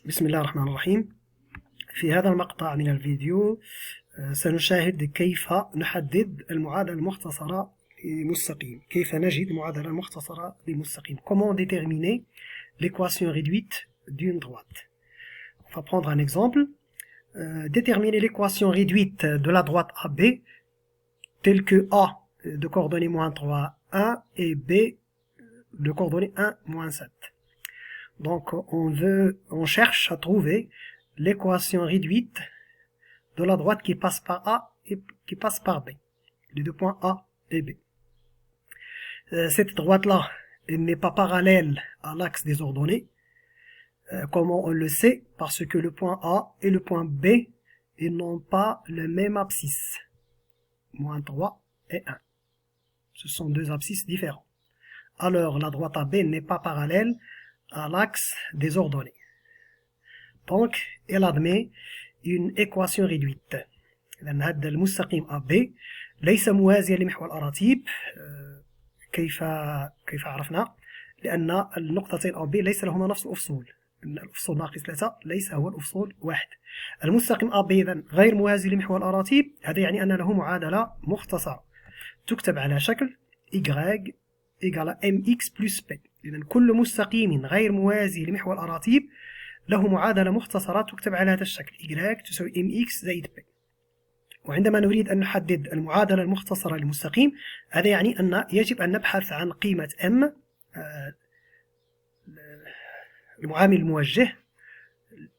بسم الله الرحمن الرحيم. في هذا المقطع من الفيديو سنشاهد كيف نحدد المعادلة المختصرة لمستقيم. كيف نجد معادلة مختصرة لمستقيم. Comment déterminer l'équation réduite d'une droite. On va prendre un exemple. Déterminer l'équation réduite de la droite AB telle que A de coordonnées moins 3, 1 et B de coordonnées 1, moins 7. Donc on cherche à trouver l'équation réduite de la droite qui passe par A et qui passe par B, les deux points A et B. Cette droite-là n'est pas parallèle à l'axe des ordonnées. Comment on le sait? Parce que le point A et le point B, ils n'ont pas le même abscisse. Moins 3 et 1. Ce sont deux abscisses différents. Alors la droite AB n'est pas parallèle à l'axe des ordonnées. Donc, elle admet une équation réduite. لأن هذا المستقيم AB ليس موازيا لمحور الأراتيب. كيف عرفنا؟ لأن النقطتين AB ليس لهما نفس الأفصول. الأفصول ناقص 3 ليس هو الأفصول 1. المستقيم AB إذن غير موازي لمحور الأراتيب. هذا يعني أن له معادلة مختصرة تكتب على شكل Y égale mx plus b. إذن كل مستقيم غير موازي لمحور الأراتيب له معادلة مختصرة تكتب على هذا الشكل y تساوي mx زائد b. وعندما نريد أن نحدد المعادلة المختصرة للمستقيم، هذا يعني أن يجب أن نبحث عن قيمة m المعامل الموجه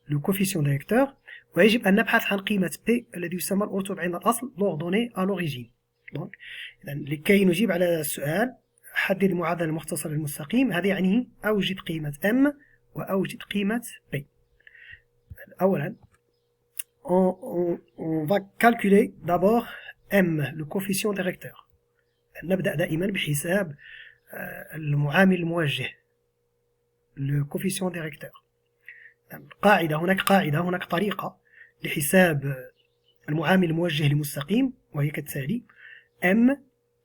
le coefficient directeur، ويجب أن نبحث عن قيمة b الذي يسمى الأرتب عند الأصل l'ordonnée à l'origine. Donc لكي نجيب على السؤال حدد المعادلة المختصرة للمستقيم، هذا يعني أوجد قيمة m وأوجد قيمة b. أولا on va calculer d'abord m le coefficient directeur. نبدأ دائما بحساب المعامل الموجه le coefficient directeur. هناك طريقة لحساب المعامل الموجه للمستقيم، وهي كالتالي: m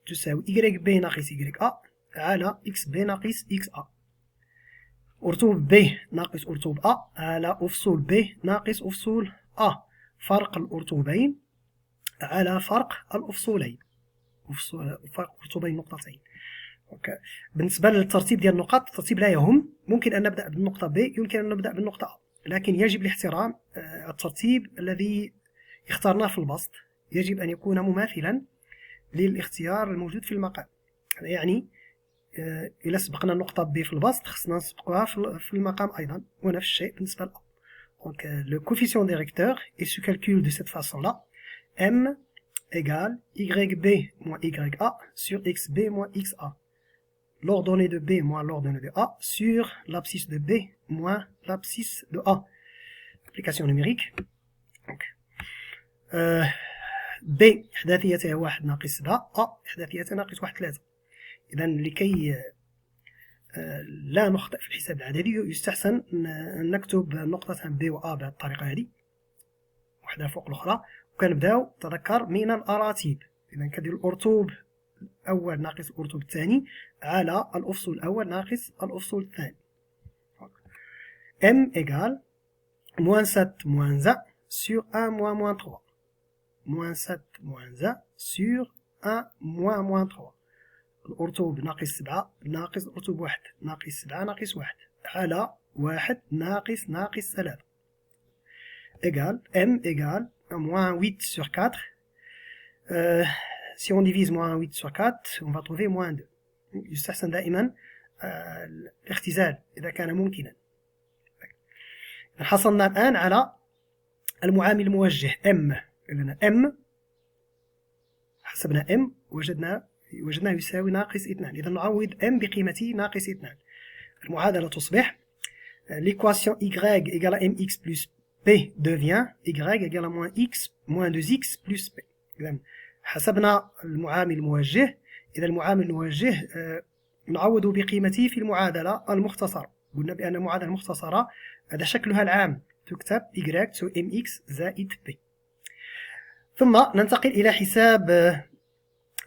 تساوي YB ناقص YA على XB ناقص XA. أرتوب B ناقص أرتوب A على أفصول B ناقص أفصول A. فرق الأرتوبين على فرق الأفصولين. فرق أرتوبين النقطتين. بالنسبة للترتيب ديال النقط، الترتيب لا يهم. ممكن أن نبدأ بالنقطة B، يمكن أن نبدأ بالنقطة A، لكن يجب الاحترام الترتيب الذي اخترناه في البسط يجب أن يكون مماثلا للاختيار الموجود في المقام. يعني إلا سبقنا النقطة B في البسط خصنا نسبقها في المقام أيضا، ونفس الشيء بالنسبة ل A. Donc le coefficient directeur se calcule de cette façon-là: m égale YB moins YA sur XB moins XA. L'ordonnée de B moins l'ordonnée de A sur l'abscisse de B moins l'abscisse de A. Application numérique. Donc, B إحداثيتها 1 ناقص 7، A إحداثيتها ناقص 1 3. إذا لكي لا نخطئ في الحساب العددي يستحسن أن نكتب نقطة B و A بهذه الطريقة هذه، وحدة فوق الأخرى، وكنبداو تذكر من الأراتيب. إذا كندير الأرتوب الأول ناقص الأرتوب الثاني على الأفصول الأول ناقص الأفصول الثاني. M égale moins 7 moins 1 sur 1 moins 3. moins 7 moins 1 sur 1 moins 3. الأرتوب ناقص 7 ناقص الأرتوب 1 ناقص 7 ناقص 1 على 1 ناقص 3 égale m égale moins 8 sur 4. Si on divise moins 8 sur 4 on va trouver moins 2. يستحسن دائما الاختزال إذا كان ممكنا. حصلنا الآن على المعامل الموجه m. لأن m حسبنا m وجدناه يساوي ناقص 2. إذا نعوض m بقيمته ناقص 2. المعادلة تصبح l'équation y égale à mx plus p devient y égale à moins x moins 2x plus p. إذا حسبنا المعامل الموجه. إذا المعامل الموجه نعوض بقيمته في المعادلة المختصرة. قلنا بأن المعادلة المختصرة هذا شكلها العام تكتب y تساوي mx زائد p. ثم ننتقل إلى حساب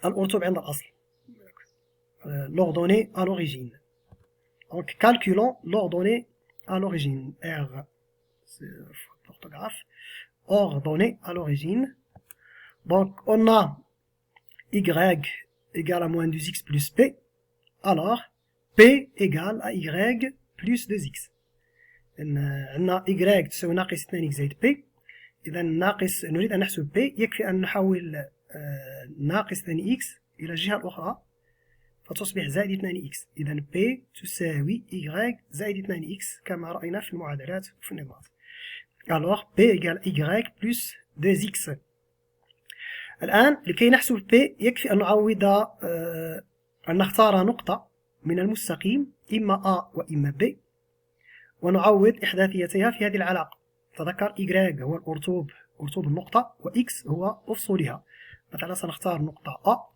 الأرتوب عند الأصل. L'ordonnée à l'origine. Donc calculons l'ordonnée à l'origine. R c'est faute d'orthographe, ordonnée à l'origine. Donc on a y égale à moins 2x plus p, alors p égale à y plus 2x. عندنا y تساوي ناقص 2x زائد p. إذا ناقص نريد أن نحسب p، يكفي أن نحول ناقص 2x إلى الجهة الأخرى فتصبح زائد 2x. إذا p تساوي y زائد 2x كما رأينا في المعادلات وفي النظام. alors p égale y plus 2x. الآن لكي نحسب p يكفي أن نعوض أن نختار نقطة من المستقيم إما a وإما b ونعوض إحداثيتها في هذه العلاقة. تذكر y هو الأرطوب، أرطوب النقطة، و x هو أفصولها. مثلا سنختار نقطة a.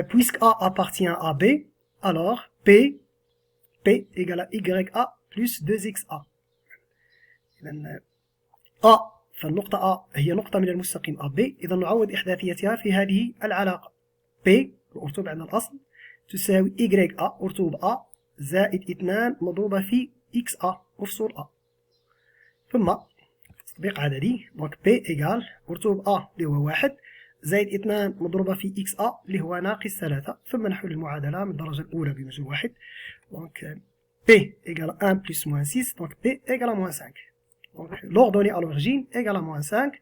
Puisque a appartient à b, alors p égale à ya plus 2xa. إذا a فالنقطة a هي نقطة من المستقيم AB، إذا نعوض إحداثيتها في هذه العلاقة. P الأرطوب عندنا الأصل تساوي YA أرطوب A زائد 2 مضروبة في XA أفصول A. ثم تطبيق عددي، دونك P إيجال أرطوب A اللي هو 1 زائد 2 مضروبة في XA اللي هو ناقص 3. ثم نحل المعادلة من الدرجة الأولى بمجهول 1. دونك P égale 1 plus moins 6, donc P égale à moins 5. Donc, l'ordonnée à l'origine égale à moins 5.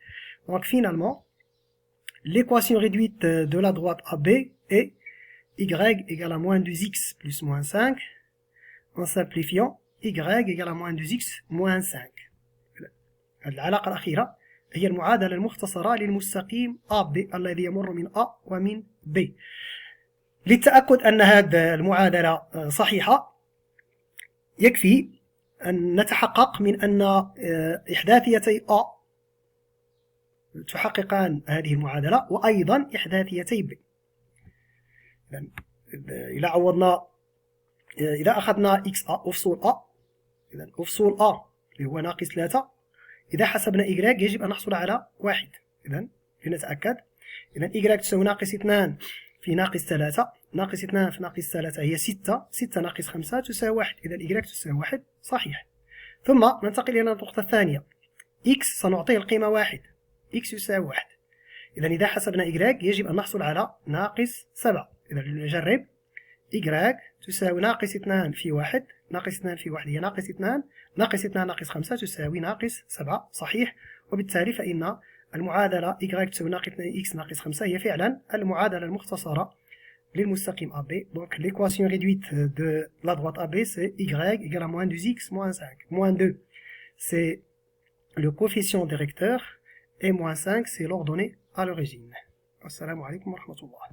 Donc, finalement, l'équation réduite de la droite AB est y égale à moins 2x plus moins 5. En simplifiant, y égale à moins 2x moins 5. العلاقة الأخيرة هي المعادلة المختصرة للمستقيم AB الذي يمر من A ومن B. للتأكد أن هذه المعادلة صحيحة يكفي أن نتحقق من أن إحداثيتي A تحققان هذه المعادلة وأيضا إحداثيتي B. إذا عوضنا، إذا أخذنا XA أفصول A، إذا أفصول A اللي هو ناقص 3، إذا حسبنا Y يجب أن نحصل على 1. إذا لنتأكد، إذا Y تساوي ناقص 2 في ناقص 3، ناقص 2 في ناقص 3 هي 6، 6 ناقص 5 تساوي 1. إذا Y تساوي 1 صحيح. ثم ننتقل إلى النقطة الثانية، X سنعطيه القيمة 1، X يساوي 1. إذا حسبنا Y يجب أن نحصل على ناقص 7. إذا نجرب، Y تساوي ناقص 2 في 1، ناقص 2 في 1 هي ناقص 2، ناقص 2 ناقص 5 تساوي ناقص 7 صحيح. وبالتالي فإن المعادلة Y تساوي ناقص 2x ناقص 5 هي فعلا المعادلة المختصرة للمستقيم AB. Donc l'équation réduite de la droite AB c'est Y égale à moins 2x moins 5. Moins 2 c'est le coefficient directeur et moins 5 c'est l'ordonnée à l'origine. Assalamu alaikum wa rahmatullah.